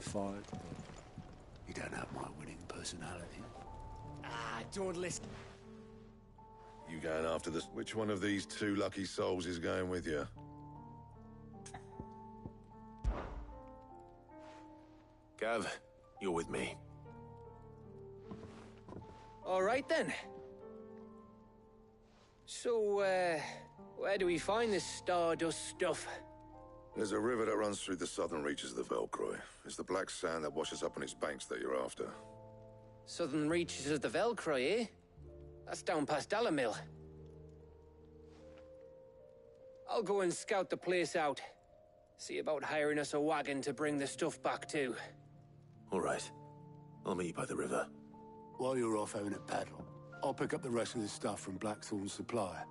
fight, but you don't have my winning personality. Ah, don't listen. You going after this? Which one of these two lucky souls is going with you? Gav, you're with me. All right, then. So, where do we find this Stardust stuff? There's a river that runs through the southern reaches of the Velcroy. It's the black sand that washes up on its banks that you're after. Southern reaches of the Velcroy, eh? That's down past Dalamil. I'll go and scout the place out. See about hiring us a wagon to bring the stuff back to. All right. I'll meet you by the river. While you're off having a paddle, I'll pick up the rest of this stuff from Blackthorn's supply.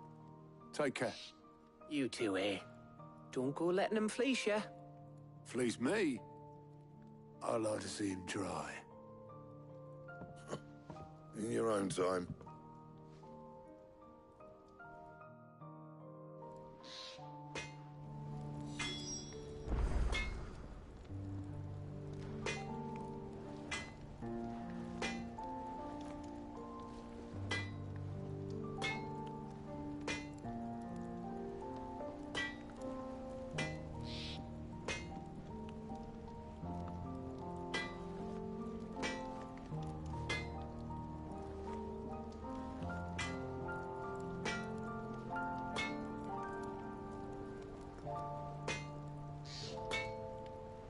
Take care. You two, eh? Don't go letting him fleece ya. Fleece me? I'd like to see him try. In your own time.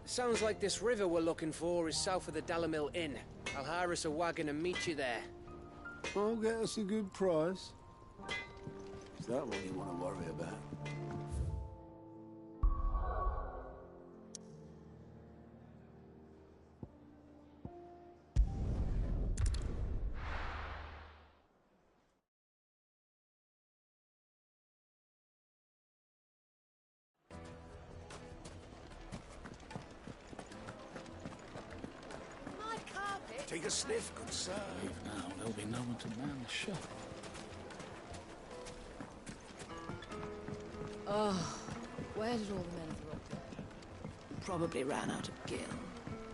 Sounds like this river we're looking for is south of the Dalamil Inn. I'll hire us a wagon and meet you there. I'll get us a good price. Is that what you want to worry about? Take a sniff, good sir. Leave now, there'll be no one to man the shop. Oh, where did all the men of the rock go? Probably ran out of gil.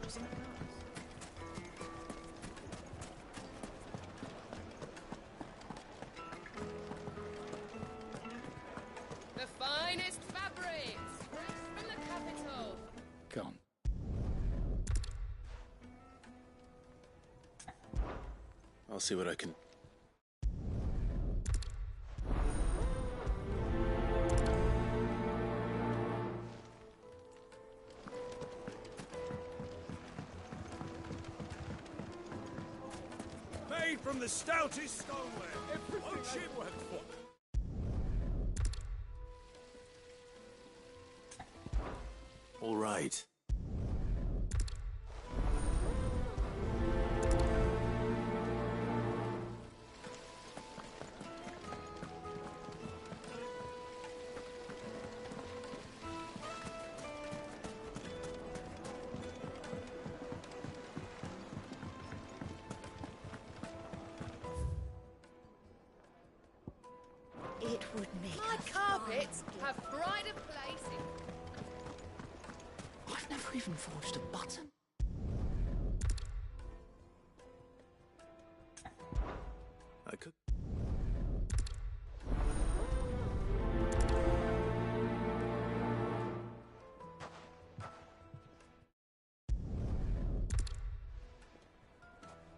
Just like ours. The finest fabrics, fresh from the capital. Gone. I'll see what I can... Made from the stoutest stoneware. Won't ship work for. All right. it would make My carpets have pride of place in... I've never even forged a button. I could...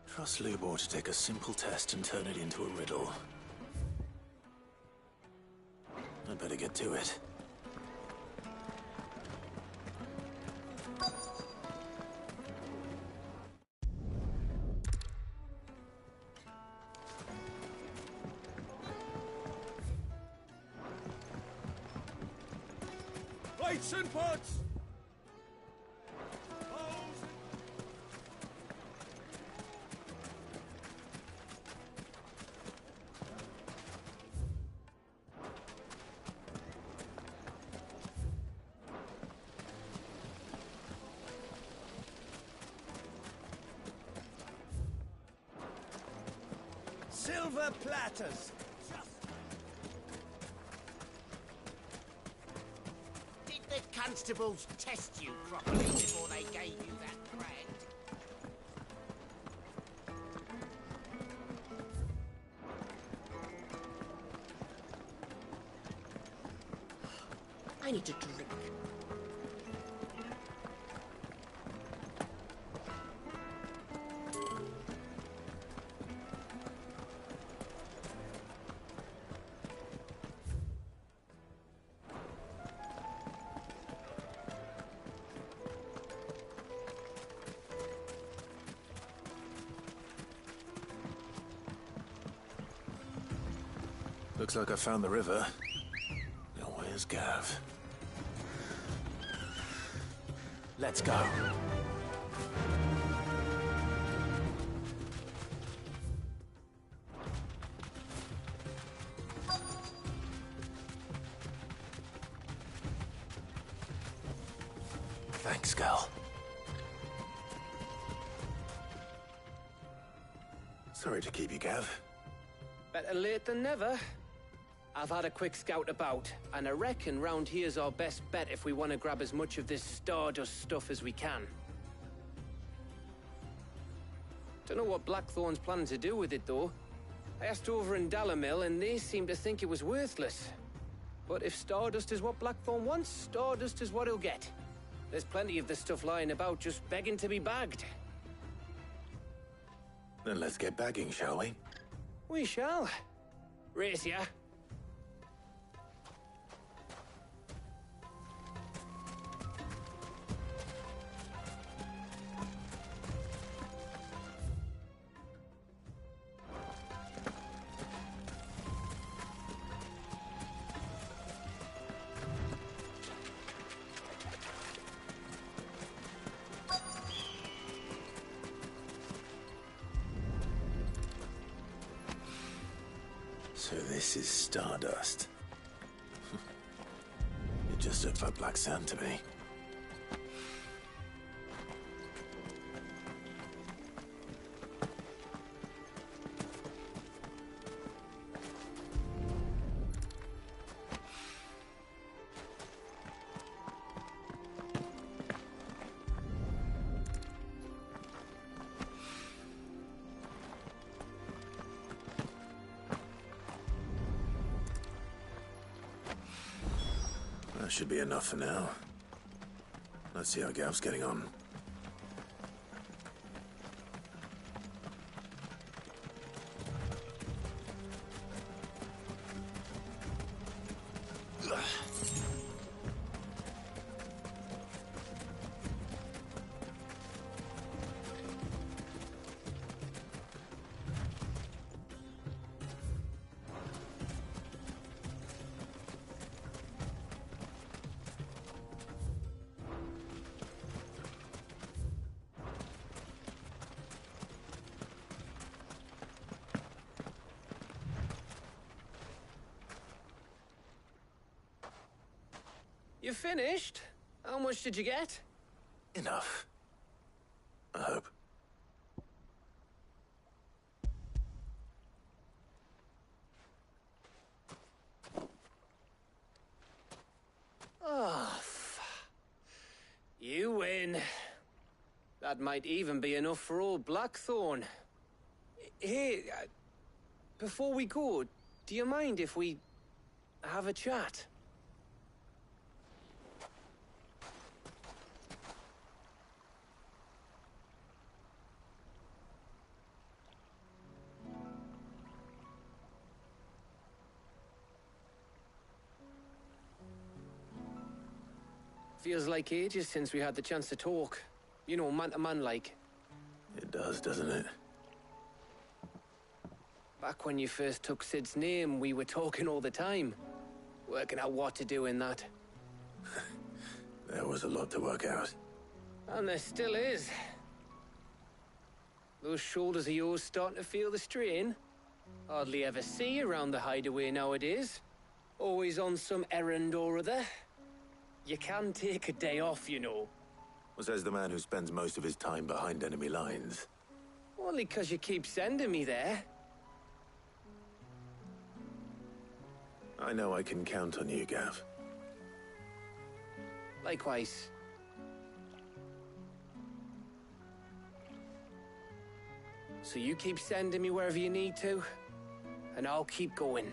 Trust Lubor to take a simple test and turn it into a riddle. I'd better get to it. Plates and pots! Silver platters! Did the constables test you properly before they gave you that crown? I need to drink. Looks like I found the river. Now where's Gav? Let's go. Thanks, girl. Sorry to keep you, Gav. Better late than never. I've had a quick scout about, and I reckon round here's our best bet if we want to grab as much of this Stardust stuff as we can. Don't know what Blackthorn's planning to do with it, though. I asked over in Dalamil, and they seem to think it was worthless. But if Stardust is what Blackthorn wants, Stardust is what he'll get. There's plenty of this stuff lying about, just begging to be bagged. Then let's get bagging, shall we? We shall. Race ya. So this is Stardust. It just looked like black sand to me. That should be enough for now. Let's see how Gav's getting on. You finished? How much did you get? Enough. I hope. Oh, you win. That might even be enough for old Blackthorn. Hey, before we go, do you mind if we have a chat? Feels like ages since we had the chance to talk. You know, man to man like. It does, doesn't it? Back when you first took Sid's name, we were talking all the time. Working out what to do in that. There was a lot to work out. And there still is. Those shoulders of yours starting to feel the strain. Hardly ever see you around the hideaway nowadays. Always on some errand or other. You can take a day off, you know. Says the man who spends most of his time behind enemy lines. Only 'cause you keep sending me there. I know I can count on you, Gav. Likewise. So you keep sending me wherever you need to, and I'll keep going.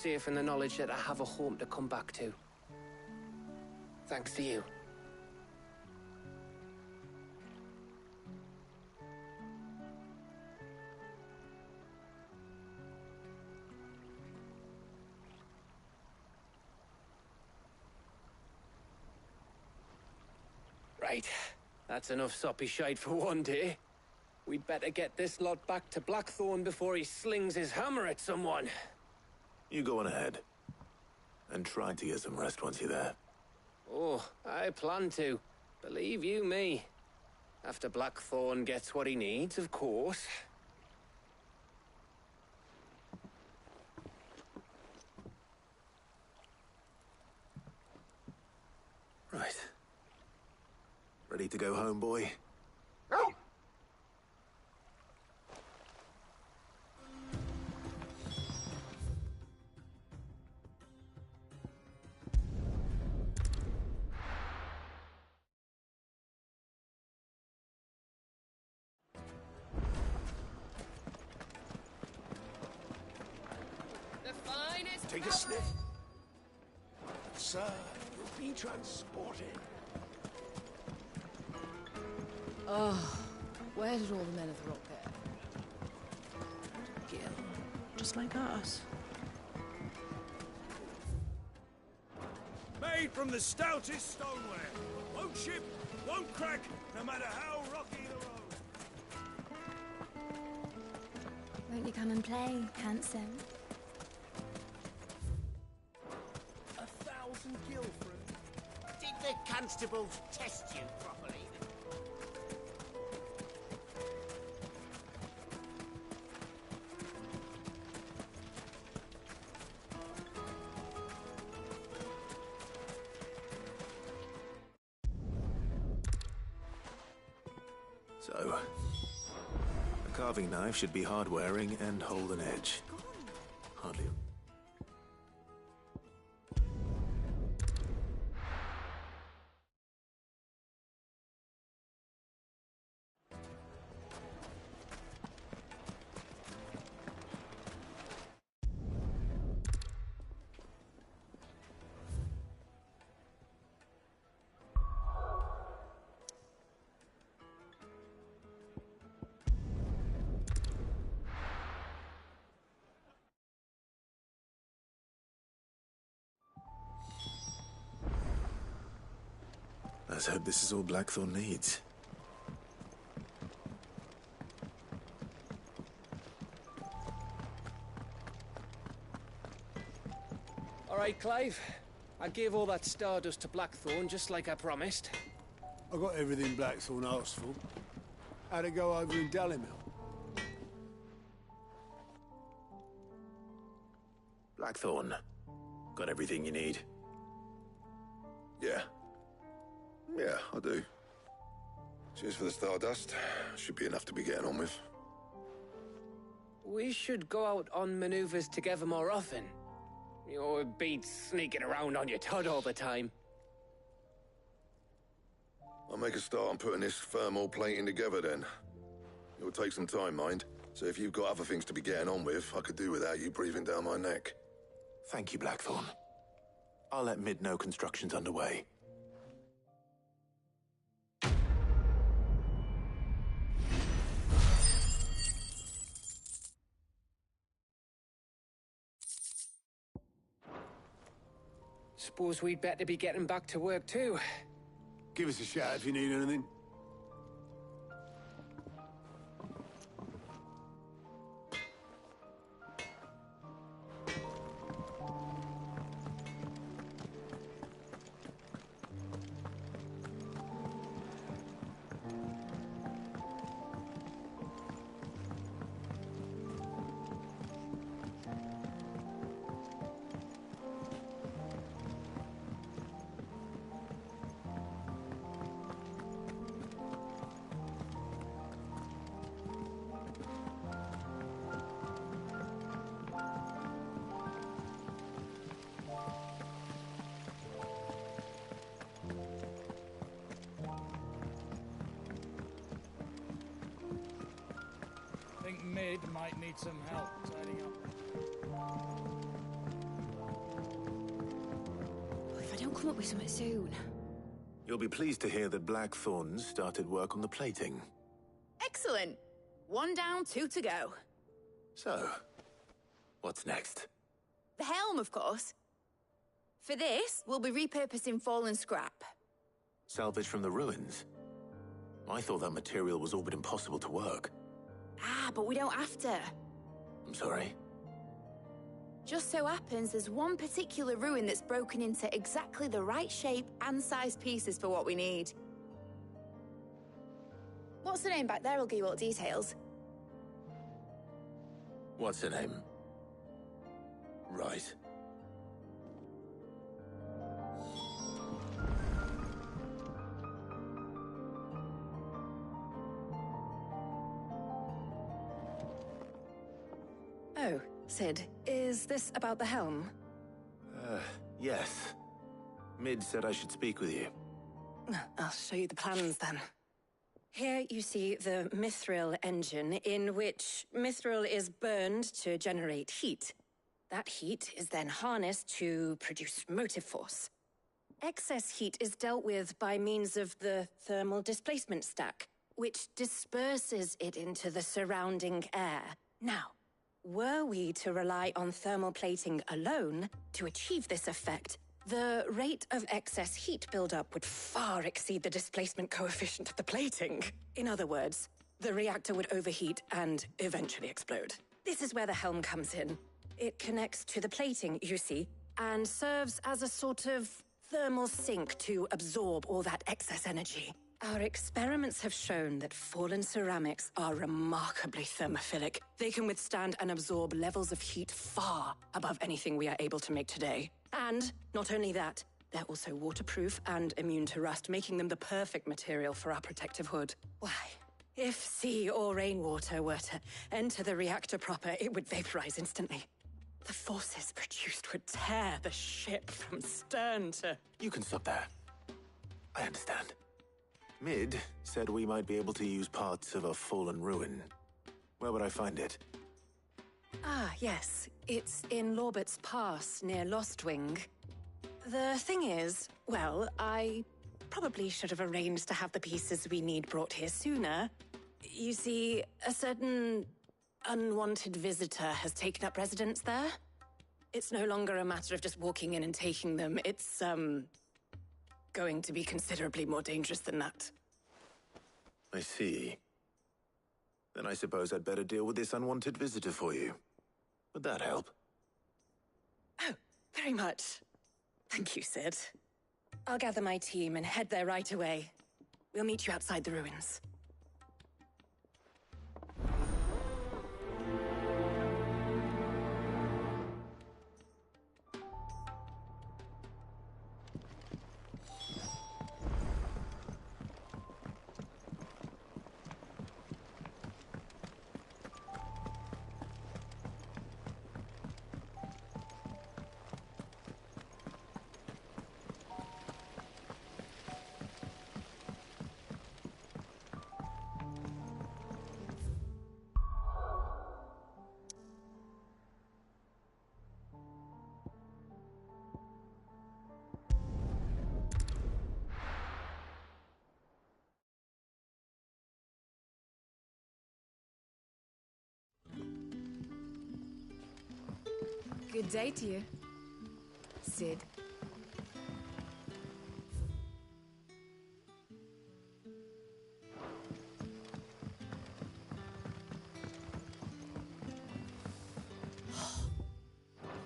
safe in the knowledge that I have a home to come back to. Thanks to you. Right. That's enough soppy shite for one day. We'd better get this lot back to Blackthorn before he slings his hammer at someone. You go on ahead. And try to get some rest once you're there. Oh, I plan to. Believe you me. After Blackthorn gets what he needs, of course. Right. Ready to go home, boy? The finest. Take a sniff. Sir, you'll be transported. Oh, where did all the men of the rock go? Gil, just like us. Made from the stoutest stoneware. Won't chip, won't crack, no matter how rocky the road. Won't you come and play, handsome? 1,000 gil for it. Did the constables test you properly? So, a carving knife should be hard-wearing and hold an edge. Hardly. Let's hope this is all Blackthorn needs. All right, Clive. I gave all that stardust to Blackthorn just like I promised. I got everything Blackthorn asked for. How'd it go over in Dalimil? Blackthorn, got everything you need? Yeah. Yeah, I do. Cheers for the stardust. Should be enough to be getting on with. We should go out on maneuvers together more often. You beat sneaking around on your Todd all the time. I'll make a start on putting this thermal plating together then. It'll take some time, mind. So if you've got other things to be getting on with, I could do without you breathing down my neck. Thank you, Blackthorn. I'll let Mid know construction's underway. Suppose we'd better be getting back to work too. Give us a shout if you need anything. Think Mid might need some help tidying up. come up with something soon. You'll be pleased to hear that Blackthorn's started work on the plating. Excellent. 1 down, 2 to go. So, what's next? The helm, of course. For this, we'll be repurposing fallen scrap. Salvage from the ruins? I thought that material was all but impossible to work. Ah, but we don't have to. I'm sorry. Just so happens there's one particular ruin that's broken into exactly the right shape and size pieces for what we need. What's the name back there? I'll give you all the details. What's her name? Right. Oh, Sid, is this about the helm? Yes. Mid said I should speak with you. I'll show you the plans then. Here you see the mithril engine, in which mithril is burned to generate heat. That heat is then harnessed to produce motive force. Excess heat is dealt with by means of the thermal displacement stack, which disperses it into the surrounding air. Now, were we to rely on thermal plating alone to achieve this effect, the rate of excess heat buildup would far exceed the displacement coefficient of the plating. In other words, the reactor would overheat and eventually explode. This is where the helm comes in. It connects to the plating, you see, and serves as a sort of thermal sink to absorb all that excess energy. Our experiments have shown that fallen ceramics are remarkably thermophilic. They can withstand and absorb levels of heat far above anything we are able to make today. And not only that, they're also waterproof and immune to rust, making them the perfect material for our protective hood. Why, if sea or rainwater were to enter the reactor proper, it would vaporize instantly. The forces produced would tear the ship from stern to... You can stop there. I understand. Mid said we might be able to use parts of a fallen ruin. Where would I find it? Ah, yes. It's in Lorbert's Pass, near Lostwing. The thing is, well, I probably should have arranged to have the pieces we need brought here sooner. You see, a certain unwanted visitor has taken up residence there. It's no longer a matter of just walking in and taking them. It's, going to be considerably more dangerous than that. I see. Then I suppose I'd better deal with this unwanted visitor for you. Would that help? Oh, very much. Thank you, Sid. I'll gather my team and head there right away. We'll meet you outside the ruins. Good day to you, Sid.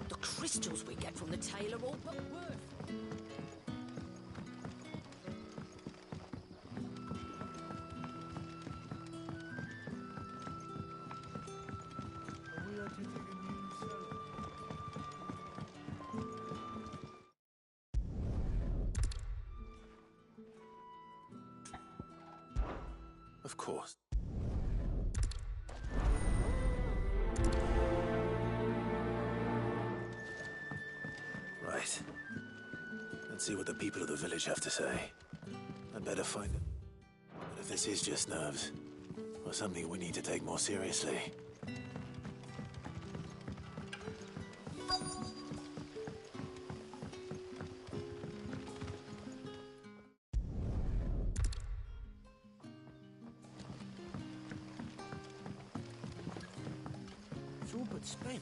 The crystals we get from the tailor all but worth. Of course. Right. Let's see what the people of the village have to say. I'd better find it. But if this is just nerves, or something we need to take more seriously... its name?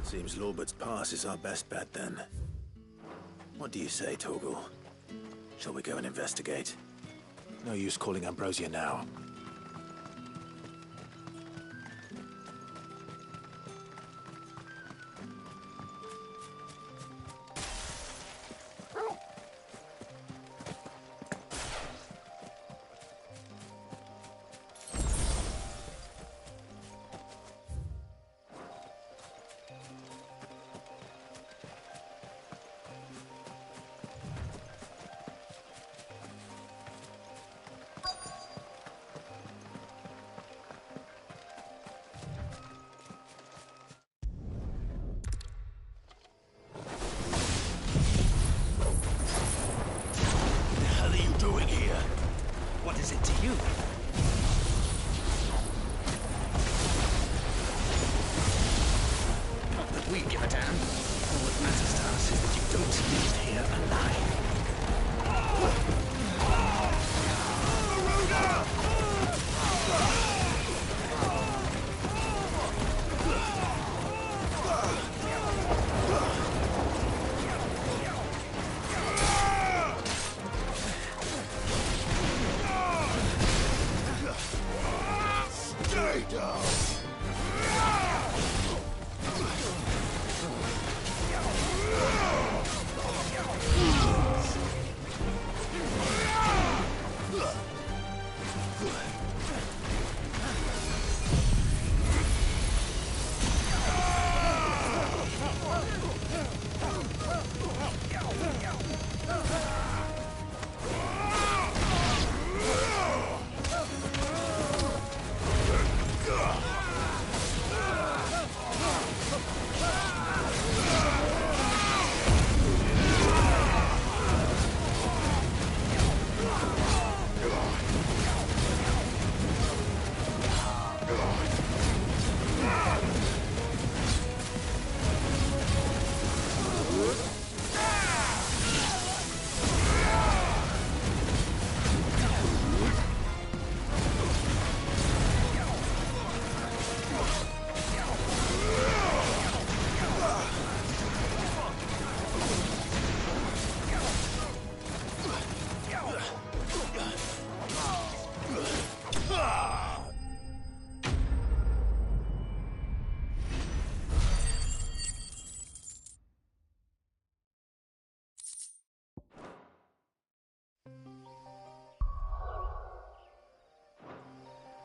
Seems Lorbert's Pass is our best bet, then. What do you say, Torgal? Shall we go and investigate? No use calling Ambrosia now.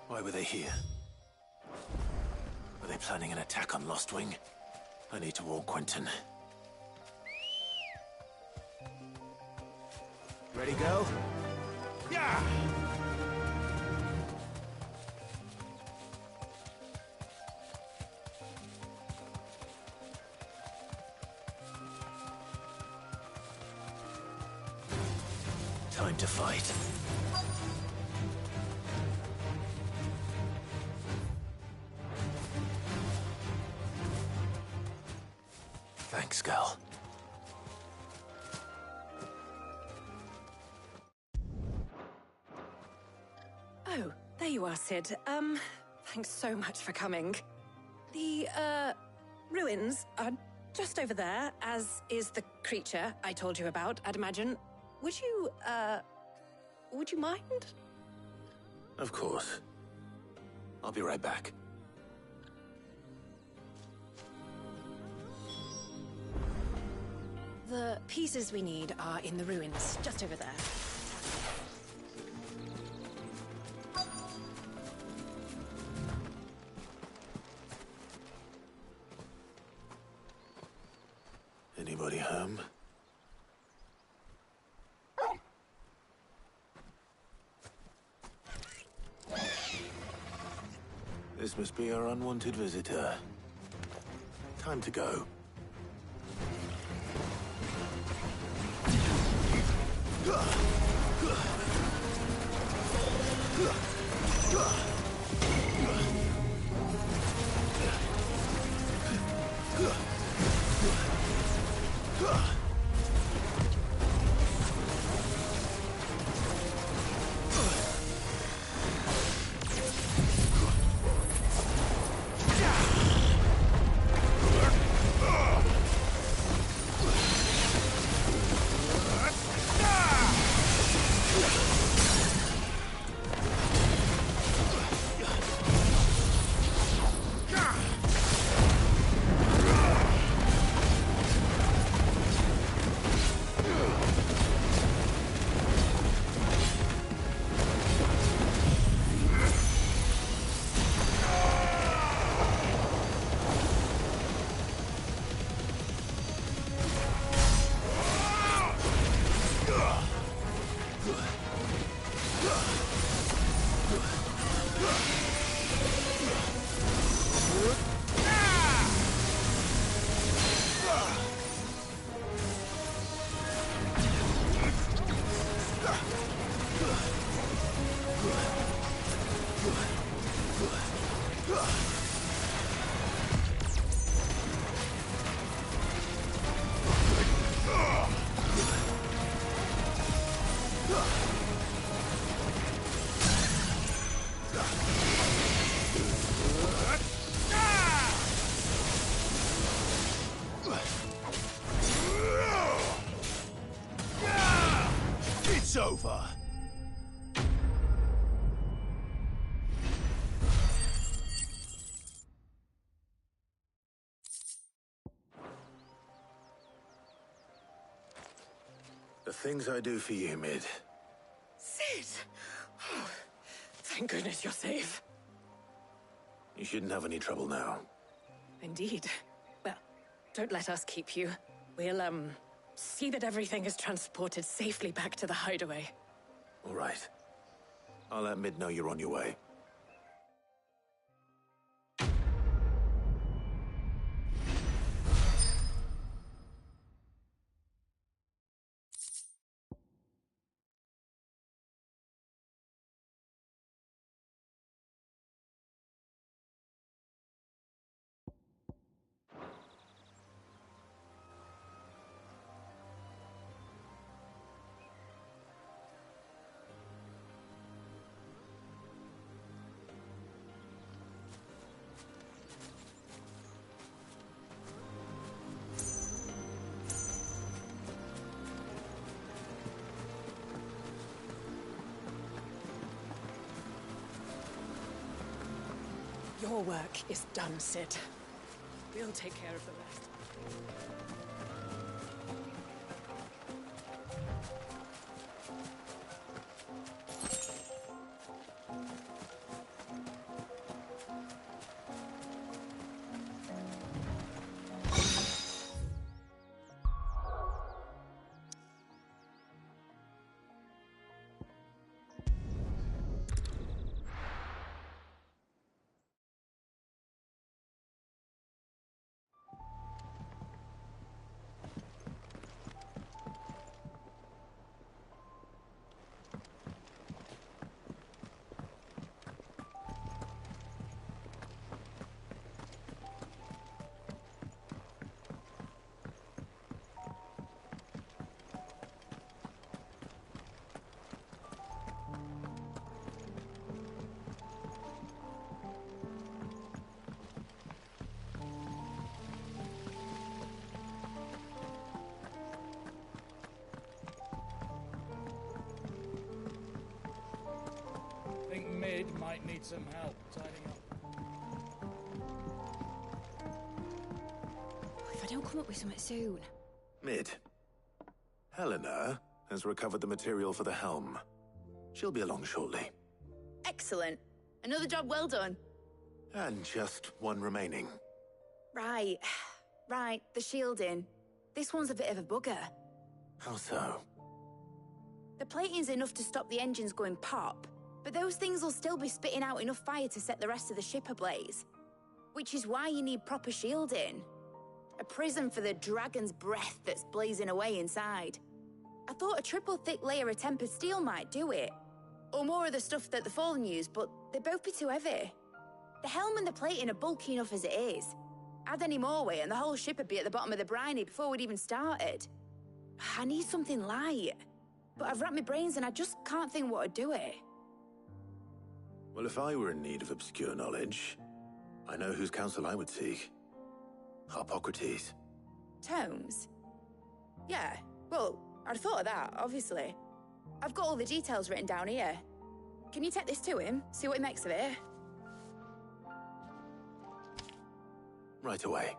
Why were they here? Were they planning an attack on Lostwing? I need to warn Quentin. Ready, go? Yeah! Time to fight. Thanks, girl. Oh, there you are, Sid. Thanks so much for coming. The, ruins are just over there, as is the creature I told you about, I'd imagine. Would you mind? Of course. I'll be right back. The pieces we need are in the ruins, just over there. Anybody home? This must be our unwanted visitor. Time to go. It's over. The things I do for you, Mid. Sid! Oh, thank goodness you're safe. You shouldn't have any trouble now. Indeed. Well, don't let us keep you. We'll, see that everything is transported safely back to the hideaway. All right. I'll let Mid know you're on your way. Your work is done, Sid. We'll take care of the rest. Think Mid might need some help tidying up. If I don't come up with something soon. Mid. Helena has recovered the material for the helm. She'll be along shortly. Excellent. Another job well done. And just one remaining. Right. Right, the shielding. This one's a bit of a bugger. How so? The plating's enough to stop the engines going pop, but those things will still be spitting out enough fire to set the rest of the ship ablaze. Which is why you need proper shielding. A prison for the dragon's breath that's blazing away inside. I thought a triple thick layer of tempered steel might do it. Or more of the stuff that the Fallen use, but they'd both be too heavy. The helm and the plating are bulky enough as it is. Add any more weight and the whole ship would be at the bottom of the briny before we'd even started. I need something light. But I've racked my brains and I just can't think what would do it. Well, if I were in need of obscure knowledge, I know whose counsel I would seek. Harpocrates. Tomes? Yeah, well, I'd thought of that, obviously. I've got all the details written down here. Can you take this to him, see what he makes of it? Right away.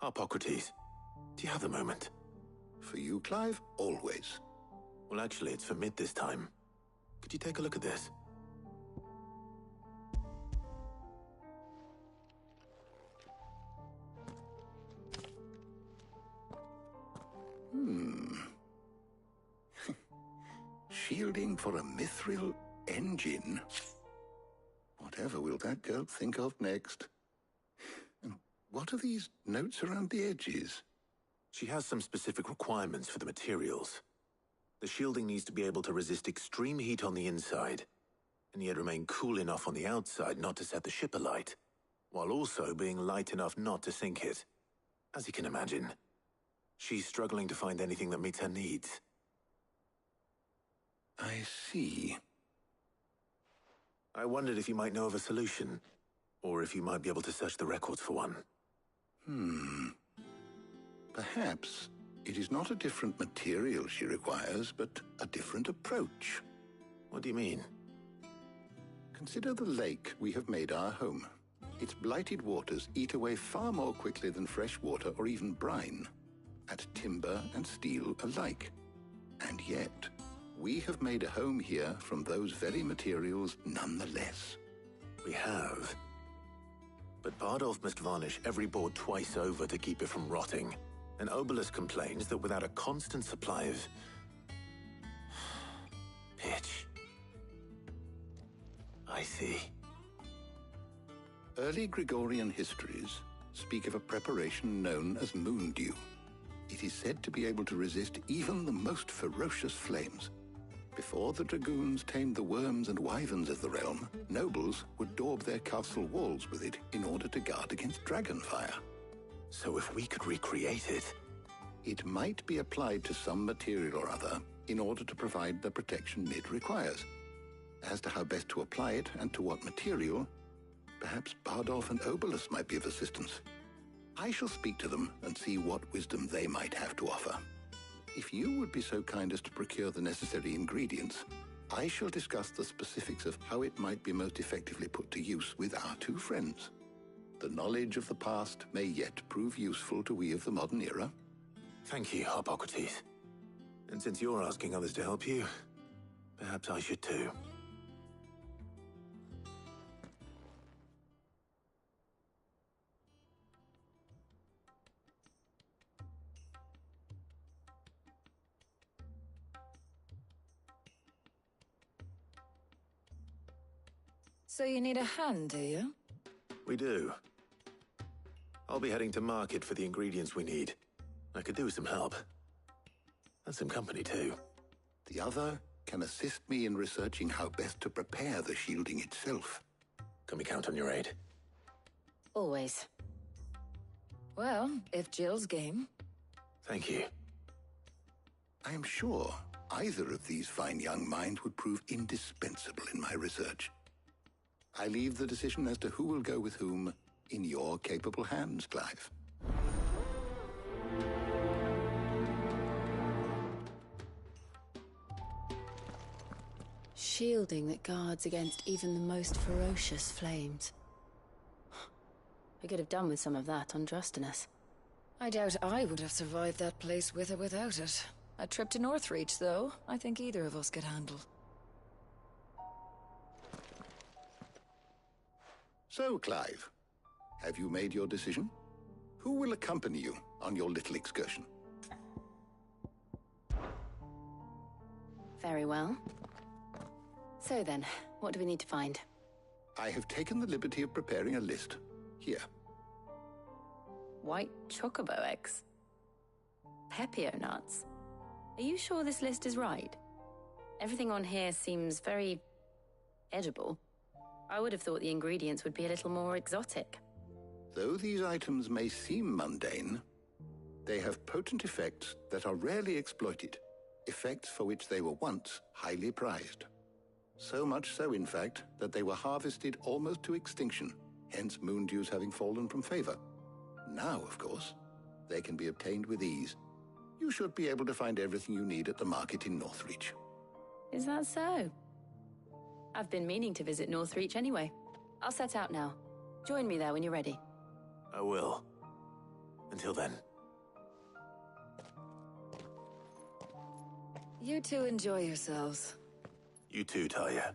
Harpocrates, do you have a moment? For you, Clive? Always. Well, actually, it's for mid this time. Could you take a look at this? Shielding for a mithril engine? Whatever will that girl think of next? And what are these notes around the edges? She has some specific requirements for the materials. The shielding needs to be able to resist extreme heat on the inside, and yet remain cool enough on the outside not to set the ship alight, while also being light enough not to sink it. As you can imagine, she's struggling to find anything that meets her needs. I see. I wondered if you might know of a solution, or if you might be able to search the records for one. Perhaps it is not a different material she requires, but a different approach. What do you mean? Consider the lake we have made our home. Its blighted waters eat away far more quickly than fresh water or even brine, at timber and steel alike. And yet, we have made a home here from those very materials nonetheless. We have. But Bardolph must varnish every board twice over to keep it from rotting. And Obelus complains that without a constant supply of pitch. I see. Early Gregorian histories speak of a preparation known as moondew. It is said to be able to resist even the most ferocious flames. Before the dragoons tamed the worms and wyverns of the realm, nobles would daub their castle walls with it in order to guard against dragonfire. So if we could recreate it... It might be applied to some material or other in order to provide the protection Mid requires. As to how best to apply it and to what material, perhaps Bardolph and Obelus might be of assistance. I shall speak to them and see what wisdom they might have to offer. If you would be so kind as to procure the necessary ingredients, I shall discuss the specifics of how it might be most effectively put to use with our two friends. The knowledge of the past may yet prove useful to we of the modern era. Thank you, Harpocrates. And since you're asking others to help you, perhaps I should too. So you need a hand, do you? We do. I'll be heading to market for the ingredients we need. I could do with some help. And some company, too. The other can assist me in researching how best to prepare the shielding itself. Can we count on your aid? Always. Well, if Jill's game. Thank you. I am sure either of these fine young minds would prove indispensable in my research. I leave the decision as to who will go with whom in your capable hands, Clive. Shielding that guards against even the most ferocious flames. We could have done with some of that on Drustinus. I doubt I would have survived that place with or without it. A trip to Northreach, though, I think either of us could handle. So, Clive, have you made your decision? Who will accompany you on your little excursion? Very well. So then, what do we need to find? I have taken the liberty of preparing a list. Here. White chocobo eggs. Pepio nuts. Are you sure this list is right? Everything on here seems very edible. I would have thought the ingredients would be a little more exotic. Though these items may seem mundane, they have potent effects that are rarely exploited, effects for which they were once highly prized. So much so, in fact, that they were harvested almost to extinction, hence moon dews having fallen from favor. Now, of course, they can be obtained with ease. You should be able to find everything you need at the market in Northreach. Is that so? I've been meaning to visit Northreach anyway. I'll set out now. Join me there when you're ready. I will. Until then. You two enjoy yourselves. You too, Talia.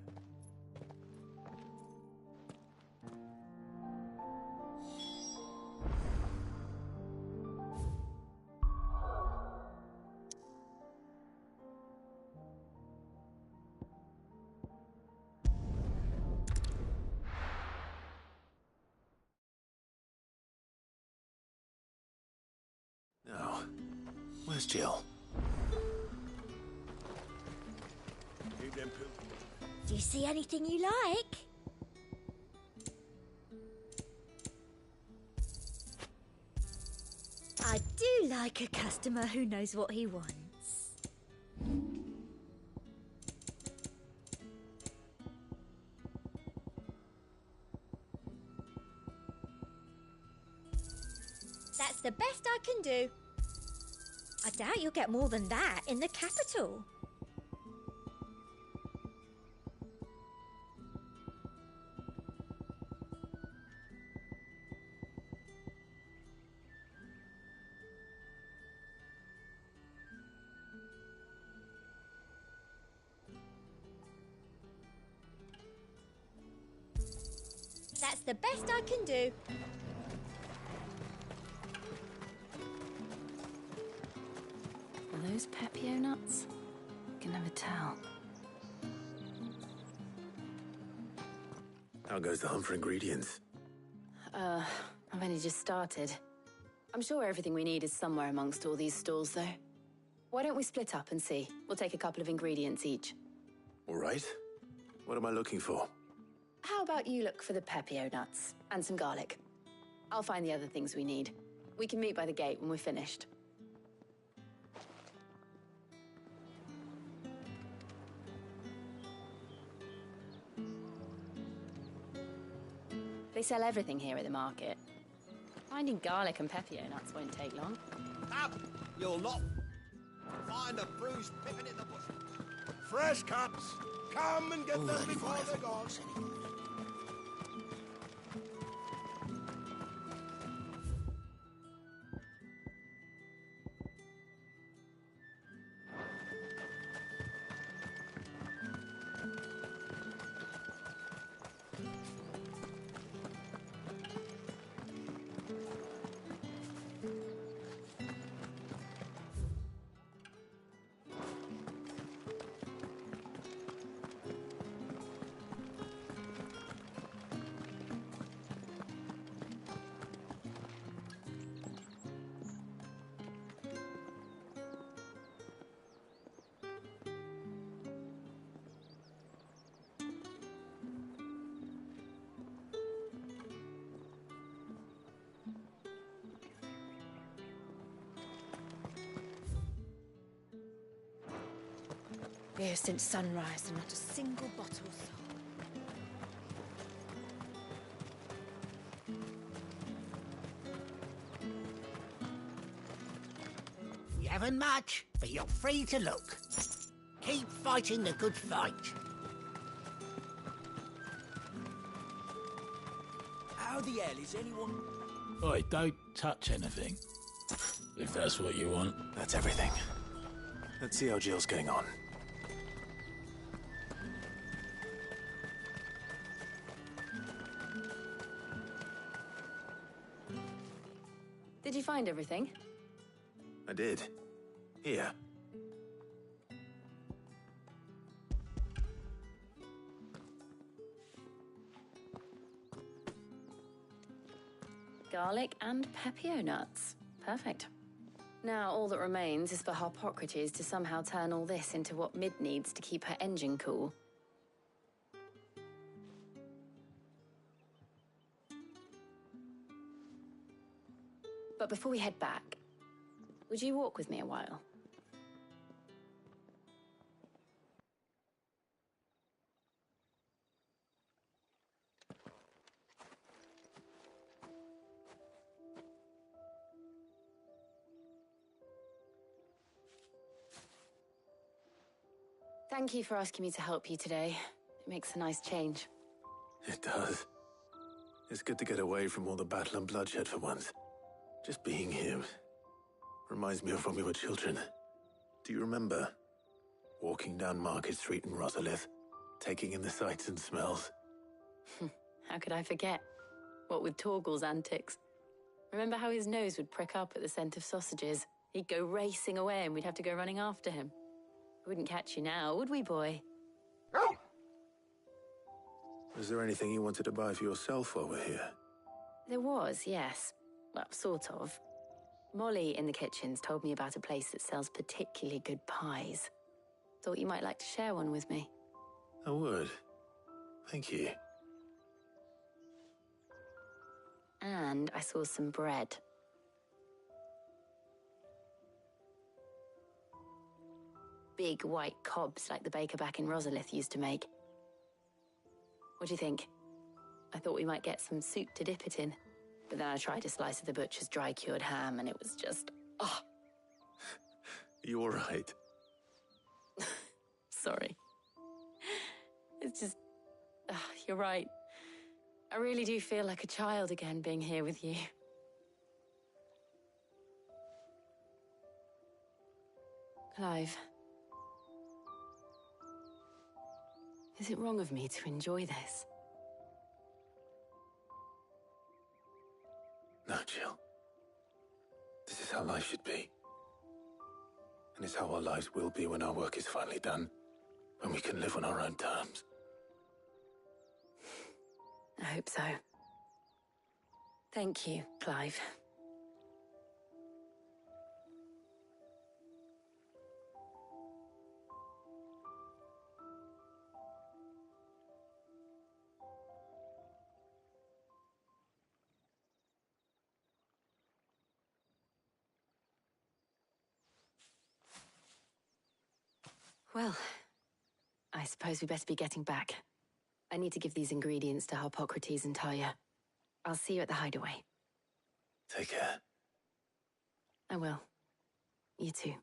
Now, where's Jill? Do you see anything you like? I do like a customer who knows what he wants. That's the best I can do. I doubt you'll get more than that in the capital. That's the best I can do. Are those Pepio nuts? Can never tell. How goes the hunt for ingredients? I've only just started. I'm sure everything we need is somewhere amongst all these stalls, though. Why don't we split up and see? We'll take a couple of ingredients each. All right. What am I looking for? How about you look for the Pepio nuts and some garlic? I'll find the other things we need. We can meet by the gate when we're finished. They sell everything here at the market. Finding garlic and Pepio nuts won't take long. Up, you'll not find a bruised pippin in the bush. Fresh cuts. Come and get them before they're gone. Here since sunrise and not a single bottle sold. You haven't much, but you're free to look. Keep fighting the good fight. How the hell is anyone... Oi, don't touch anything. If that's what you want. That's everything. Let's see how Jill's getting on. Did you find everything? I did. Here. Garlic and pepio nuts. Perfect. Now all that remains is for Harpocrates to somehow turn all this into what Mid needs to keep her engine cool. But before we head back, would you walk with me a while? Thank you for asking me to help you today. It makes a nice change. It does. It's good to get away from all the battle and bloodshed for once. Just being here reminds me of when we were children. Do you remember? Walking down Market Street in Rosalith, taking in the sights and smells. How could I forget? What with Torgal's antics. Remember how his nose would prick up at the scent of sausages? He'd go racing away and we'd have to go running after him. We wouldn't catch you now, would we, boy? Was there anything you wanted to buy for yourself while we're here? There was, yes. Well, sort of. Molly in the kitchens told me about a place that sells particularly good pies. Thought you might like to share one with me. I would. Thank you. And I saw some bread. Big white cobs like the baker back in Rosalith used to make. What do you think? I thought we might get some soup to dip it in. But then I tried a slice of the butcher's dry-cured ham, and it was just... oh. You all right? Sorry. It's just... you're right. I really do feel like a child again being here with you. Clive. Is it wrong of me to enjoy this? No, Jill. This is how life should be. And it's how our lives will be when our work is finally done. When we can live on our own terms. I hope so. Thank you, Clive. Well, I suppose we better be getting back. I need to give these ingredients to Harpocrates and Talia. I'll see you at the hideaway. Take care. I will. You too.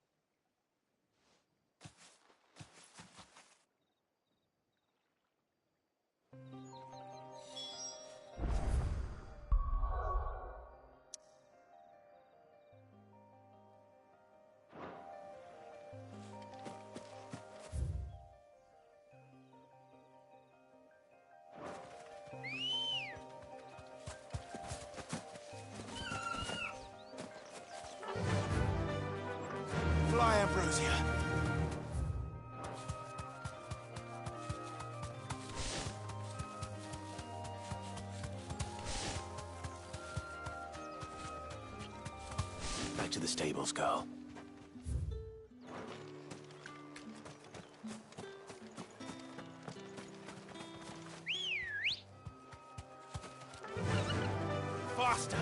Fly, Ambrosia. Back to the stables, girl. Faster!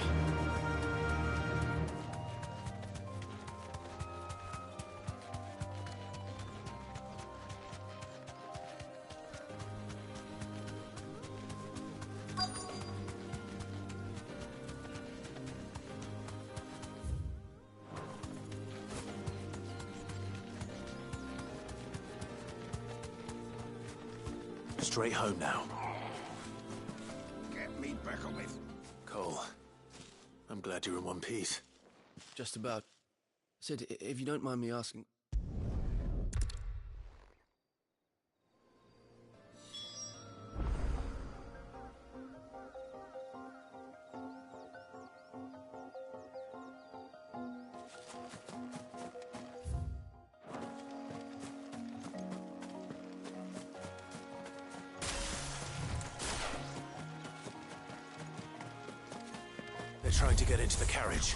Straight home now. Get me back on my I'm glad you're in one piece. Just about. Sid, if you don't mind me asking... They're trying to get into the carriage.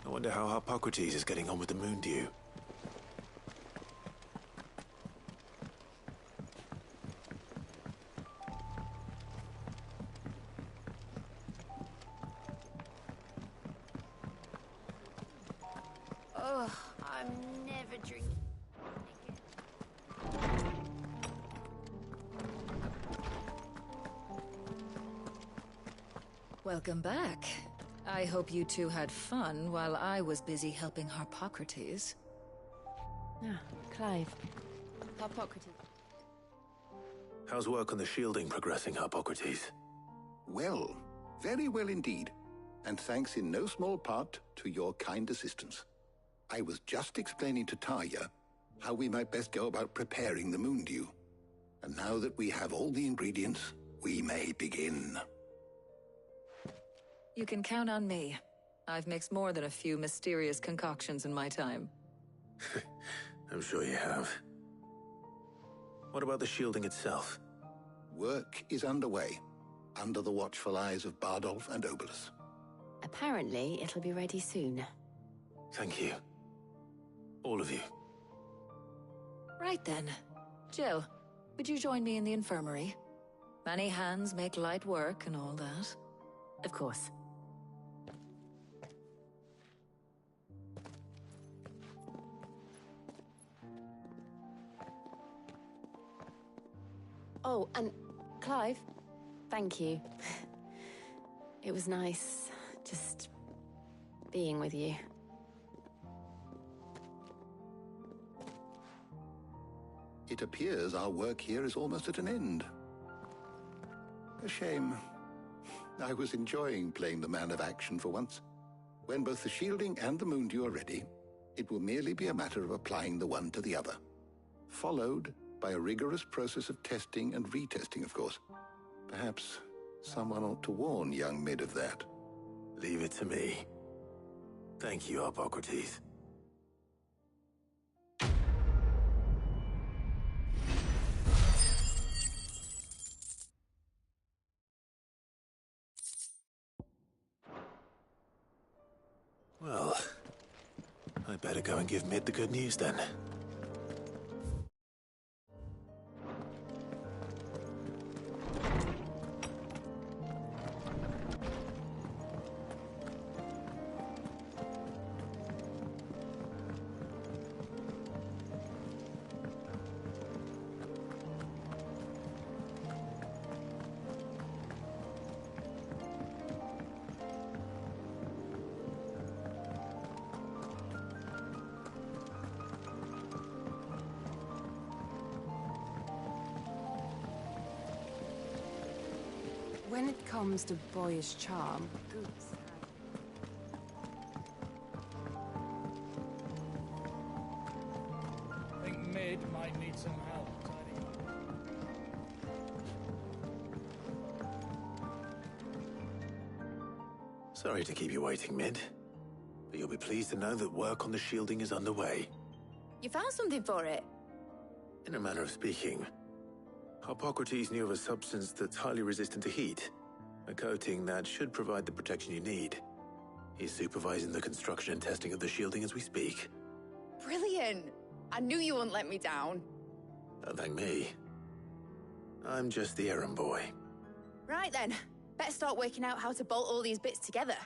I wonder how Hippocrates is getting on with the moon dew. Oh, I'm never drinking. Welcome back. I hope you two had fun while I was busy helping Hippocrates. Ah, Clive. Hippocrates. How's work on the shielding progressing, Hippocrates? Well, very well indeed. And thanks in no small part to your kind assistance. I was just explaining to Tarja how we might best go about preparing the moon dew. And now that we have all the ingredients, we may begin. You can count on me. I've mixed more than a few mysterious concoctions in my time. I'm sure you have. What about the shielding itself? Work is underway, under the watchful eyes of Bardolph and Obolus. Apparently, it'll be ready soon. Thank you. All of you. Right then. Jill, would you join me in the infirmary? Many hands make light work and all that. Of course. Oh, and Clive, thank you. It was nice just being with you. It appears our work here is almost at an end. A shame. I was enjoying playing the man of action for once. When both the shielding and the moondew are ready, it will merely be a matter of applying the one to the other. Followed by a rigorous process of testing and retesting, of course. Perhaps someone ought to warn young Mid of that. Leave it to me. Thank you, Hippocrates. Well, I better go and give Mid the good news then. When it comes to boyish charm, Goose. I think Mid might need some help tidying up. Sorry to keep you waiting, Mid. But you'll be pleased to know that work on the shielding is underway. You found something for it? In a manner of speaking, Hippocrates knew of a substance that's highly resistant to heat, a coating that should provide the protection you need. He's supervising the construction and testing of the shielding as we speak. Brilliant! I knew you wouldn't let me down. Don't thank me. I'm just the errand boy. Right then, better start working out how to bolt all these bits together.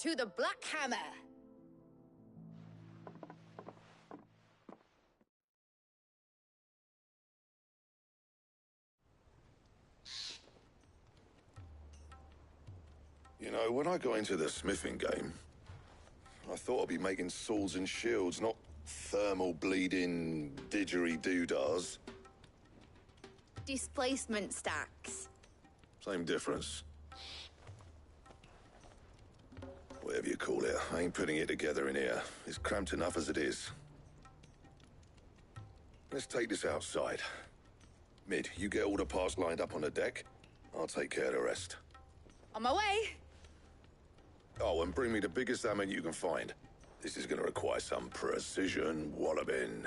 To the Black Hammer! You know, when I got into the smithing game, I thought I'd be making swords and shields, not thermal bleeding didgeridoo-dahs. Displacement stacks. Same difference. Whatever you call it, I ain't putting it together in here. It's cramped enough as it is. Let's take this outside. Mid, you get all the parts lined up on the deck. I'll take care of the rest. On my way! Oh, and bring me the biggest hammer you can find. This is gonna require some precision walloping.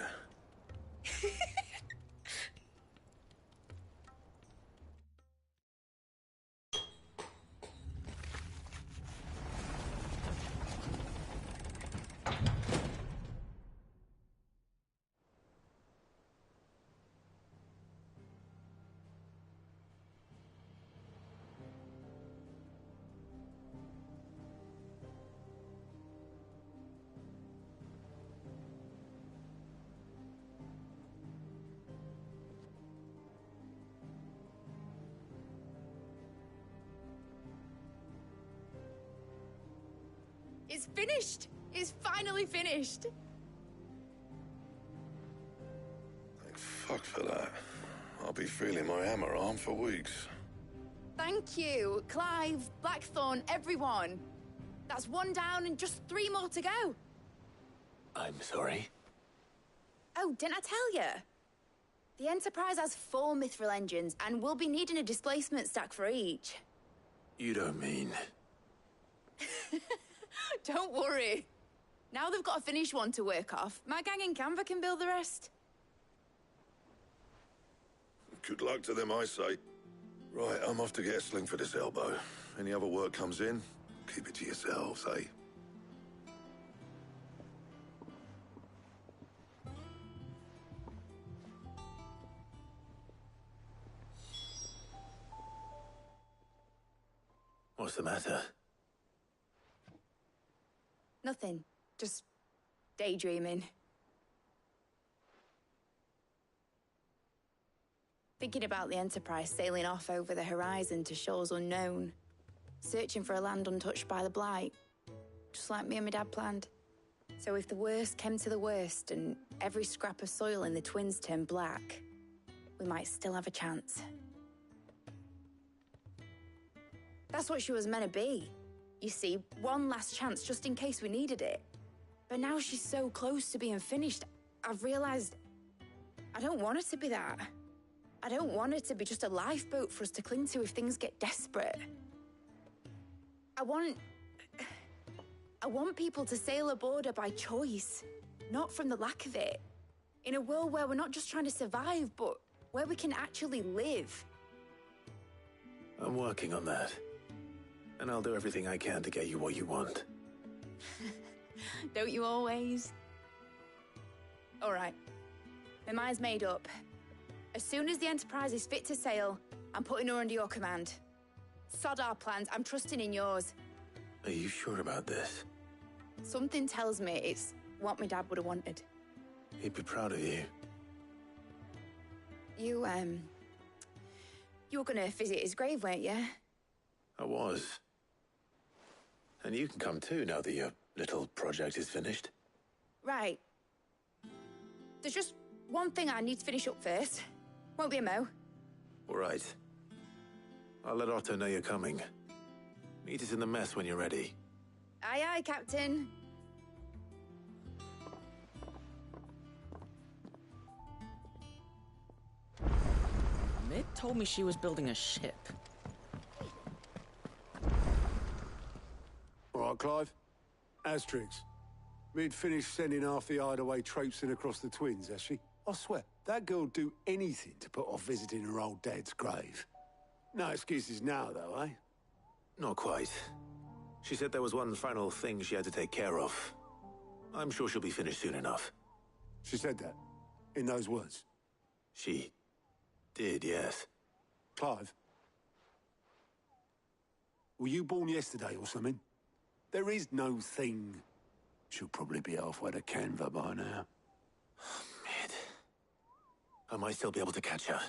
It's finished! It's finally finished! Thank fuck for that. I'll be feeling my hammer arm for weeks. Thank you, Clive, Blackthorn, everyone. That's one down and just 3 more to go. I'm sorry. Oh, didn't I tell you? The Enterprise has 4 mithril engines, and we'll be needing a displacement stack for each. You don't mean... Don't worry. Now they've got a finished one to work off, my gang in Canva can build the rest. Good luck to them, I say. Right, I'm off to get a sling for this elbow. Any other work comes in, keep it to yourselves, eh? What's the matter? Nothing. Just daydreaming. Thinking about the Enterprise sailing off over the horizon to shores unknown, searching for a land untouched by the Blight, just like me and my dad planned. So if the worst came to the worst and every scrap of soil in the twins turned black, we might still have a chance. That's what she was meant to be. You see, one last chance just in case we needed it. But now she's so close to being finished, I've realized I don't want it to be that. I don't want it to be just a lifeboat for us to cling to if things get desperate. I want people to sail aboard her by choice, not from the lack of it. In a world where we're not just trying to survive, but where we can actually live. I'm working on that. And I'll do everything I can to get you what you want. Don't you always? All right. My mind's made up. As soon as the Enterprise is fit to sail, I'm putting her under your command. Sod our plans, I'm trusting in yours. Are you sure about this? Something tells me it's what my dad would have wanted. He'd be proud of you. You were gonna visit his grave, weren't you? I was. And you can come too now that your little project is finished. Right. There's just one thing I need to finish up first. Won't be a mo. All right. I'll let Otto know you're coming. Meet us in the mess when you're ready. Aye, aye, Captain. Mid told me she was building a ship. All right, Clive. Asterix. Mid finished sending half the hideaway traipsing across the twins, has she? I swear, that girl'd do anything to put off visiting her old dad's grave. No excuses now, though, eh? Not quite. She said there was one final thing she had to take care of. I'm sure she'll be finished soon enough. She said that? In those words? She did, yes. Clive? Were you born yesterday or something? There is no thing. She'll probably be halfway to Canva by now. Mid. I might still be able to catch her.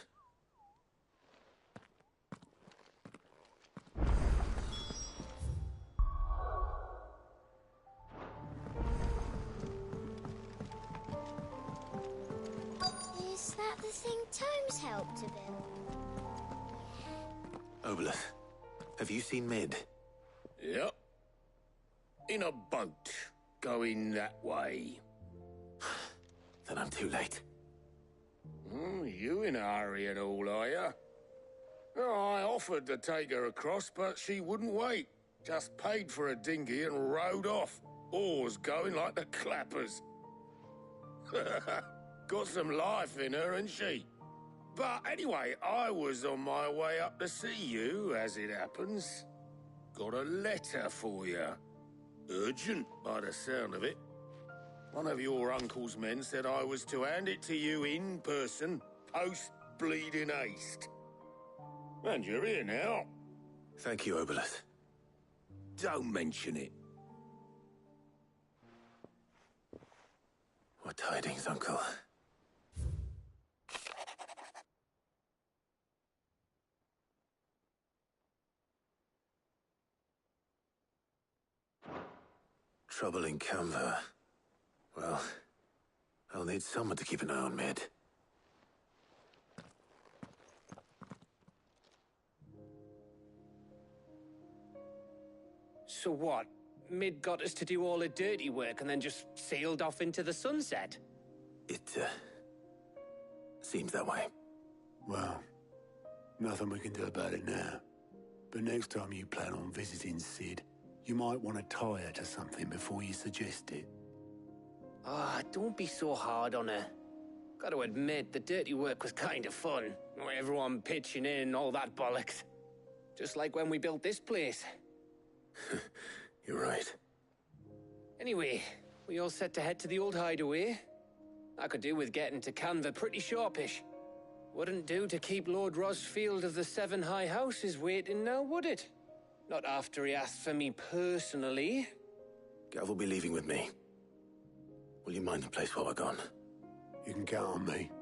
Is that the thing Tomes helped to build? Obolus, have you seen Mid? Yep. In a boat, going that way. Then I'm too late. You in a hurry and all, are you? Oh, I offered to take her across, but she wouldn't wait. Just paid for a dinghy and rowed off. Oars going like the clappers. Got some life in her, ain't she? But anyway, I was on my way up to see you, as it happens. Got a letter for you. Urgent, by the sound of it. One of your uncle's men said I was to hand it to you in person, post-bleeding haste. And you're here now. Thank you, Obolus. Don't mention it. What tidings, Uncle? Trouble in Canva. Well, I'll need someone to keep an eye on Mid. So what? Mid got us to do all the dirty work and then just sailed off into the sunset? It, seems that way. Well, nothing we can do about it now. But next time you plan on visiting Sid, you might want to tie her to something before you suggest it. Ah, don't be so hard on her. Gotta admit, the dirty work was kind of fun. Everyone pitching in and all that bollocks. Just like when we built this place. You're right. Anyway, we all set to head to the old hideaway. I could do with getting to Canva pretty sharpish. Wouldn't do to keep Lord Rosfield of the Seven High Houses waiting now, would it? Not after he asked for me personally. Gav will be leaving with me. Will you mind the place while we're gone? You can count on me.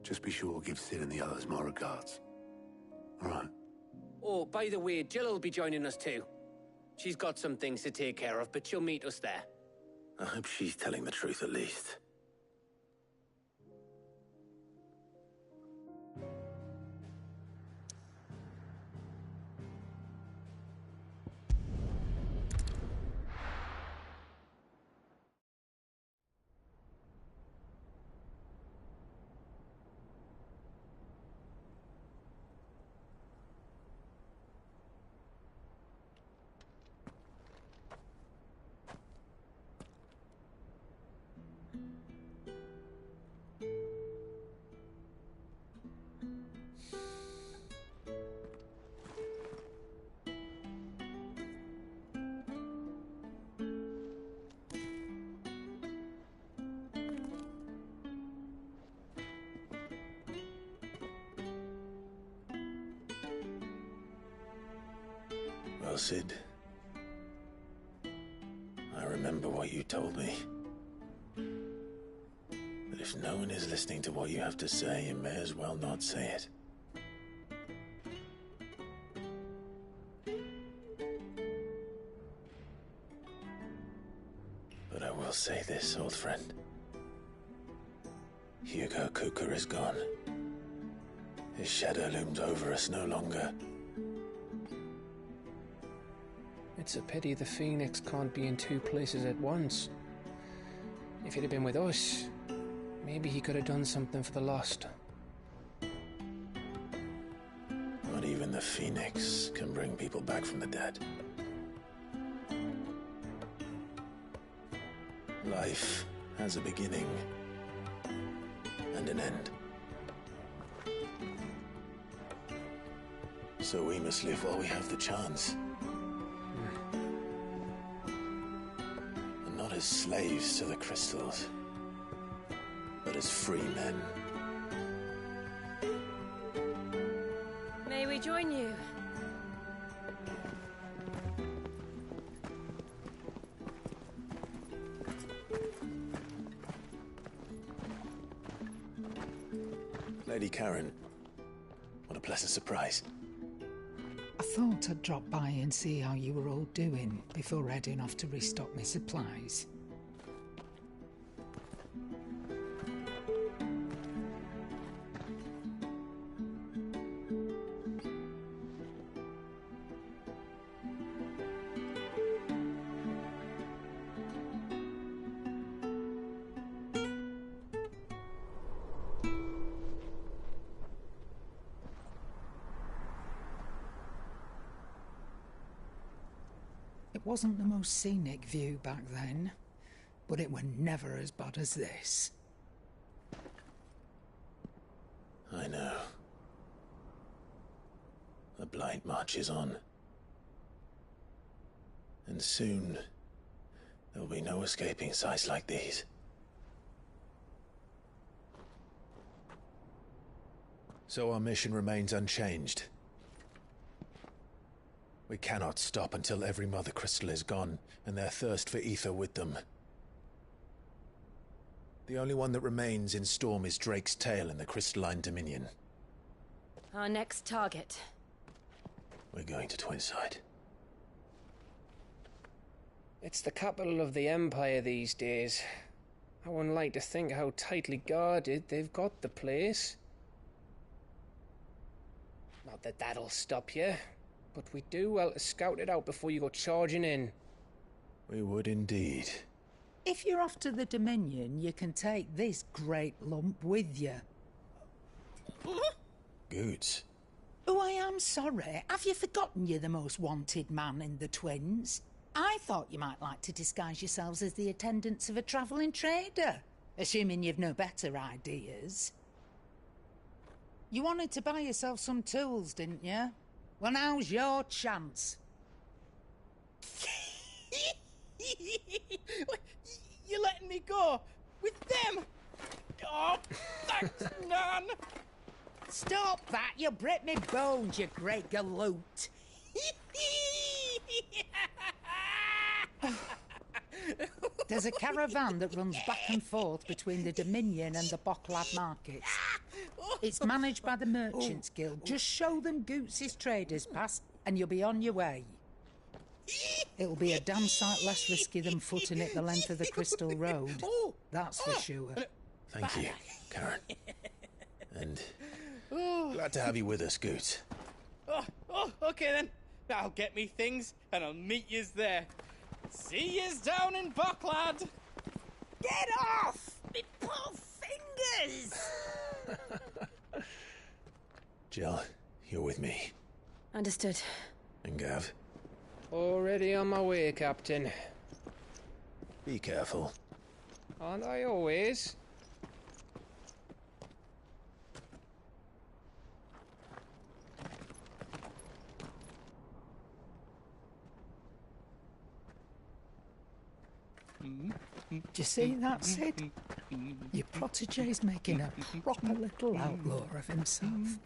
Just be sure to give Sid and the others my regards. All right. Oh, by the way, Jill will be joining us too. She's got some things to take care of, but she'll meet us there. I hope she's telling the truth at least. Well, Sid, I remember what you told me. But if no one is listening to what you have to say, you may as well not say it. But I will say this, old friend. Hugo Cooker is gone. His shadow looms over us no longer. It's a pity the Phoenix can't be in two places at once. If he'd have been with us, maybe he could have done something for the lost. Not even the Phoenix can bring people back from the dead. Life has a beginning and an end. So we must live while we have the chance. And not as slaves to the crystals, but as free men. May we join you? Lady Karen, what a pleasant surprise. I thought I'd drop by and see how you were all doing before heading off to restock my supplies. It wasn't the most scenic view back then, but it were never as bad as this. I know. The blight marches on. And soon, there'll be no escaping sights like these. So our mission remains unchanged. We cannot stop until every Mother Crystal is gone, and their thirst for ether with them. The only one that remains in Storm is Drake's Tail in the Crystalline Dominion. Our next target. We're going to Twinside. It's the capital of the Empire these days. I wouldn't like to think how tightly guarded they've got the place. Not that that'll stop you. But we do well to scout it out before you go charging in. We would indeed. If you're off to the Dominion, you can take this great lump with you. Goods. Oh, I am sorry. Have you forgotten you're the most wanted man in the Twins? I thought you might like to disguise yourselves as the attendants of a travelling trader, assuming you've no better ideas. You wanted to buy yourself some tools, didn't you? Well, now's your chance. You're letting me go? With them? Oh, thanks, Nan! Stop that! You'll break me bones, you great galoot! There's a caravan that runs back and forth between the Dominion and the Bocklad markets. It's managed by the Merchants Guild. Just show them Goots' traders pass and you'll be on your way. It'll be a damn sight less risky than footing it the length of the Crystal Road. That's for sure. Thank you, Karen. And glad to have you with us, Goot. Okay then. I'll get me things and I'll meet yous there. See yous down in Bucklad. Get off! Me poor fingers! Jill, you're with me. Understood. And Gav? Already on my way, Captain. Be careful. Aren't I always? Do you see that, Sid? Your protege's making a proper little outlaw of himself.